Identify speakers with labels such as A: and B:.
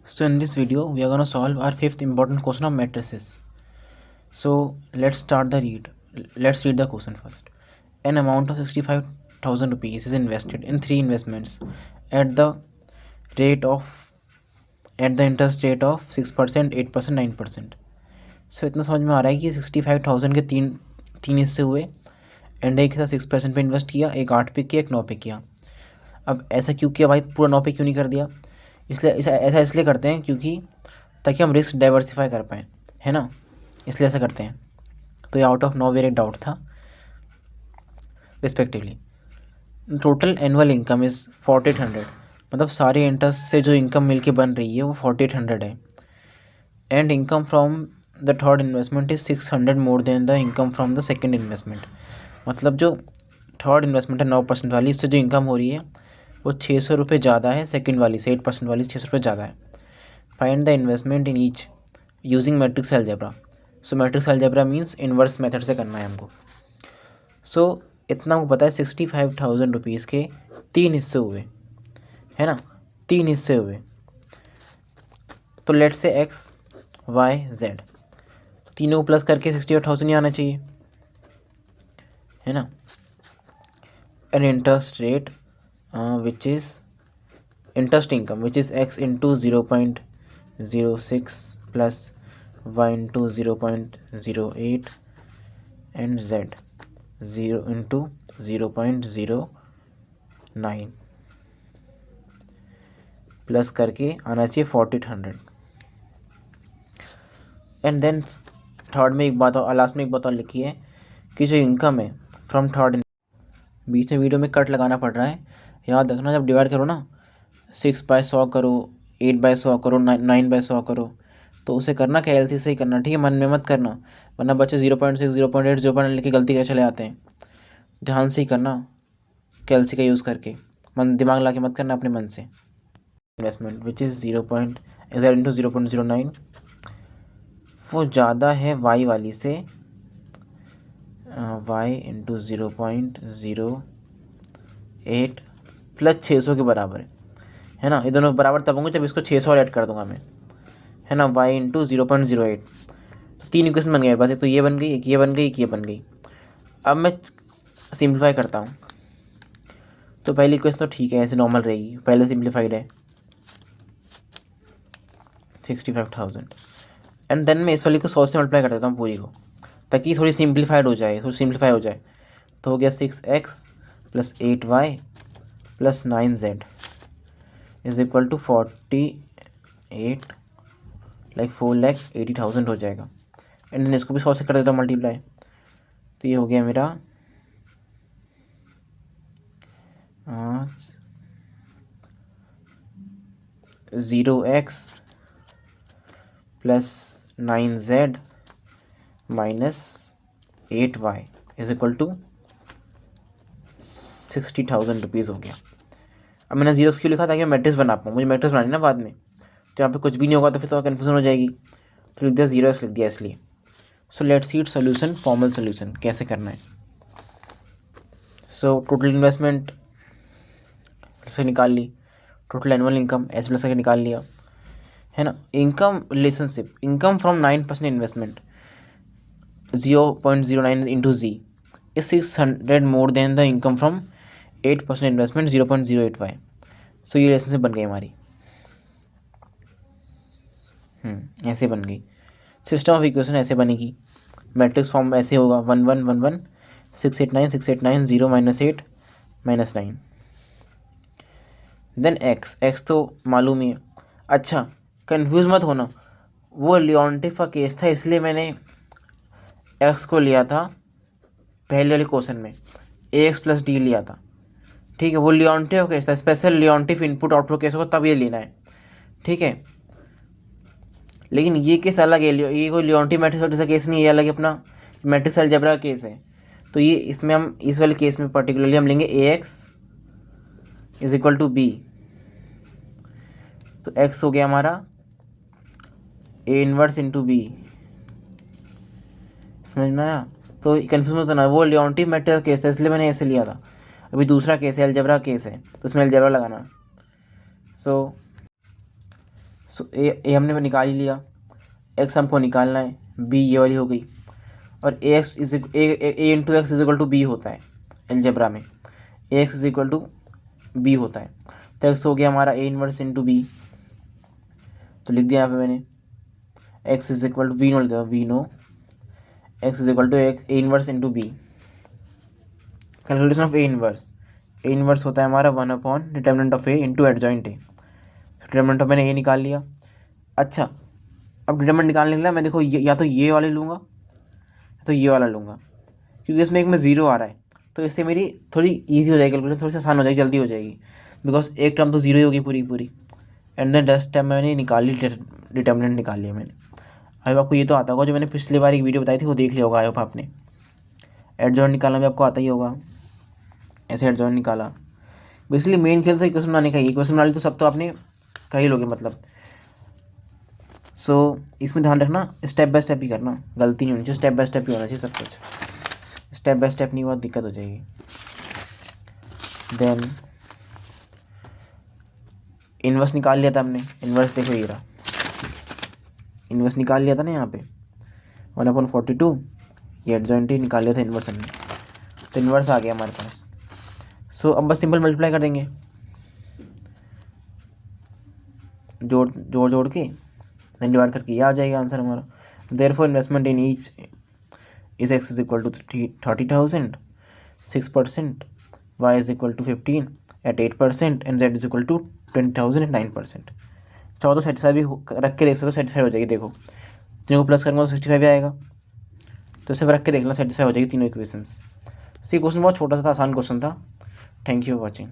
A: So in this video we are going to solve our fifth important question of matrices. So let's read the question first. An amount of 65,000 rupees is invested in three investments at the interest rate of 6%, 8%, 9%. So इतना समझ में आ रहा है कि 65,000 के तीन हिस्से हुए एंड एक हिस्सा 6% पे इन्वेस्ट किया, एक 8 पे किया, एक 9 पे किया। अब ऐसा क्यों किया भाई, पूरा 9 पे क्यों नहीं कर दिया? ऐसा इसलिए करते हैं क्योंकि ताकि हम रिस्क डाइवर्सिफाई कर पाएँ, है ना, इसलिए ऐसा करते हैं। तो ये आउट ऑफ नोवेयर एक डाउट था respectively. Total annual income is 4800, मतलब सारे इंटरेस्ट से जो इनकम मिलके बन रही है वो 4800 है। And income from the third investment is 600 more than the income from the second investment. मतलब जो थर्ड इन्वेस्टमेंट है 9% वाली, इससे जो इनकम हो रही है वो 600 रुपये ज़्यादा है सेकेंड वाली से, 8% वाली से 600 रुपये ज़्यादा है। Find the investment in each using matrix algebra. So matrix algebra means inverse method से करना है हमको। सो इतना हमको पता है 65,000 रुपीज़ के तीन हिस्से हुए, है ना, तीन हिस्से हुए। तो लेट से एक्स वाई जेड, तो तीनों को प्लस करके 68,000 ही आना चाहिए, है ना। An interest rate which is interest income which is x into 0.06 plus y into 0.08 and z 0 into 0.09 plus करके आना चाहिए 4800। एंड देन थर्ड में एक बात और लास्ट में एक बात और लिखी है कि जो इनकम है फ्रॉम थर्ड, बीच में वीडियो में कट लगाना पड़ रहा है, याद रखना। जब डिवाइड करो ना, 6/100 करो, 8/100 करो, 9/100 करो, तो उसे करना क्या, एलसी से ही करना, ठीक है। मन में मत करना, वरना बच्चे 0.6, 0.8, 0.9 लिख के गलती कर चले आते हैं। ध्यान से ही करना, कैलसी का यूज़ करके, मन दिमाग ला के मत करना अपने मन से। इन्वेस्टमेंट विच इज़ 0.009 वो ज़्यादा है वाई वाली से, y इंटू 0.08 प्लस 600 के बराबर है ना। ये दोनों बराबर तब होंगे जब इसको 600 और ऐड कर दूंगा मैं, है ना। y इंटू 0.08, तो तीन इक्वेशन बन गए बस, एक तो ये बन गई, एक ये बन गई, एक ये बन गई। अब मैं सिंप्लीफाई करता हूँ, तो पहली इक्वेशन तो ठीक है, ऐसे नॉर्मल रहेगी, पहले सिंप्लीफाइड है 65,000, एंड देन मैं इस वाली को 100 से मल्टीप्लाई कर देता हूँ पूरी को, ताकि थोड़ी सिंप्लीफाइड हो जाए, थोड़ी सिंप्लीफाई हो जाए। तो हो गया 6x plus 8y plus 9z is equal to 48 like 4,80,000 हो जाएगा। एंड देन इसको भी 100 से कर देता हूँ मल्टीप्लाई, तो ये हो गया मेरा 0x plus 9z minus 8y is equal to 60,000 rupees हो गया। अब मैंने जीरोक्स क्यों लिखा, ताकि मैं मैट्रिक्स बना पाऊँ, मुझे मैट्रिक्स बनानी ना बाद में, तो यहाँ पे कुछ भी नहीं होगा तो फिर तो कन्फ्यूजन हो जाएगी, तो लिख दिया 0x लिख दिया इसलिए। So let's see solution, formal solution कैसे करना है। सो टोटल इन्वेस्टमेंट से निकाल ली, टोटल एनुअल इनकम ऐसे प्लस करके निकाल लिया, है ना। Income relationship, income from 9% investment 0.09 into z is 600 more than the income from 8% investment 0.08y। So ये रिलेशनशिप बन गई हमारी, ऐसे बन गई। सिस्टम ऑफ इक्वेशन ऐसे बनेगी, मैट्रिक्स फॉर्म ऐसे होगा 1 1 1 1 6 8 9 6 8 9 0 -8 -9। देन एक्स तो मालूम ही है। अच्छा, कंफ्यूज मत होना, वो लियोन्टिफ का केस था, इसलिए मैंने एक्स को लिया था पहले वाले क्वेश्चन में, ax प्लस डी लिया था, ठीक है। वो लियोन्टिफ केस था, special Leontief input output case होगा तब ये लेना है, ठीक है। लेकिन ये केस अलग है, ये कोई लियोन्टिफ मैट्रिक्स का केस नहीं है, ये अलग अपना मैट्रिक्स अलजेब्रा केस है। तो ये इसमें हम इस वाले केस में पर्टिकुलरली हम लेंगे ax is equal to b. तो x हो गया हमारा a इनवर्स इंटू बी, समझ में आया। तो कन्फ्यूज मत होना, वो लियोन्टिफ मैट्रिक्स का केस था इसलिए मैंने ऐसे लिया था। अभी दूसरा केस है, अलजेब्रा केस है, तो उसमें अलजेब्रा लगाना। सो ए हमने निकाल ही लिया, एक्स हमको निकालना है, बी ये वाली हो गई, और A X is A into X is equal to B होता है एलजेब्रा में, A X is equal to B होता है। तो एक्स हो गया हमारा ए इनवर्स इंटू बी, तो लिख दिया यहाँ पे मैंने X is equal to we know, लिखा we know X is equal to X A inverse into B. Calculation of A inverse होता है हमारा 1/डिटर्मिनेंट of A into adjoint A. Determinant of मैंने ए निकाल लिया। अच्छा, अब डिटर्मिनेंट निकालने के लिए मैं देखो या तो ये वाले लूँगा तो ये वाला लूँगा, क्योंकि इसमें एक में ज़ीरो आ रहा है, तो इससे मेरी थोड़ी ईजी हो जाएगी कैलकुलेशन, थोड़ी सी आसान हो जाएगी, जल्दी हो जाएगी, बिकॉज एक टर्म तो ज़ीरो ही होगी पूरी। एंड देन 10 टाइम मैंने निकाल ली, डिटर्मिनेंट निकाल लिया मैंने। अब आपको ये तो आता होगा, जो मैंने पिछली बार एक वीडियो बताई थी वो देख लिया होगा, आई होप आपने। एडजॉइंट निकालना भी आपको आता ही होगा, ऐसे एडजॉइंट निकाला। बेसिकली मेन खेल तो इक्वेशन बनाने का ही, इक्वेशन बना ली तो सब तो आपने कर ही लोगे मतलब। सो इसमें ध्यान रखना, स्टेप बाय स्टेप ही करना, गलती नहीं होनी चाहिए, स्टेप बाय स्टेप ही होना चाहिए सब कुछ। स्टेप बाय स्टेप नहीं हुआ दिक्कत हो जाएगी। देन इन्वर्स निकाल लिया था हमने, इन्वर्स देखो ये रहा, इन्वर्स निकाल लिया था ना यहाँ पे 1/42, ये एडजॉइंट ही निकाल लिया था इन्वर्स हमने, तो इन्वर्स आ गया हमारे पास। सो अब बस सिंपल मल्टीप्लाई कर देंगे, जोड़ के देन डिवाइड करके ये आ जाएगा आंसर हमारा। Therefore investment in each is x is equal to 30,000 6%, y is equal to 15 at 8%, and z is equal to 20,000 at 9%। चाहो तो सेटिस्फाई भी रख के देख सकते हो, सेटिस्फाई हो जाएगी। देखो तीनों को प्लस करूँगा तो 65 भी आएगा, तो सिर्फ रख के देखना, सेटिस्फाई हो जाएगी तीनों इक्वेशंस। तो ये क्वेश्चन बहुत छोटा सा था, आसान क्वेश्चन था। Thank you for watching.